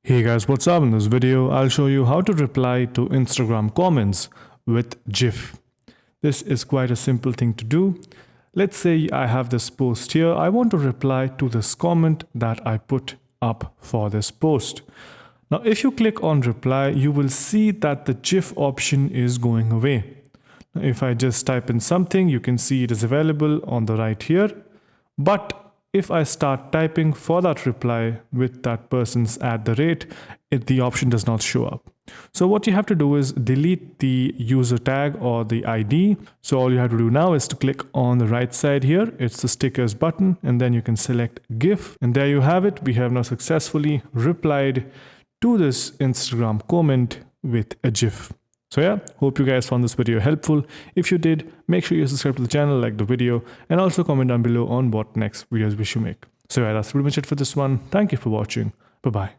Hey guys, what's up? In this video, I'll show you how to reply to Instagram comments with GIF. This is quite a simple thing to do. Let's say I have this post here. I want to reply to this comment that I put up for this post. Now, if you click on reply, you will see that the GIF option is going away. Now, if I just type in something, you can see it is available on the right here. But if I start typing for that reply with that person's @ the option does not show up. So what you have to do is delete the user tag or the ID. So all you have to do now is to click on the right side here. It's the stickers button, and then you can select GIF. And there you have it. We have now successfully replied to this Instagram comment with a GIF. So yeah, hope you guys found this video helpful. If you did, make sure you subscribe to the channel, like the video, and also comment down below on what next videos we should make. So yeah, that's pretty much it for this one. Thank you for watching. Bye-bye.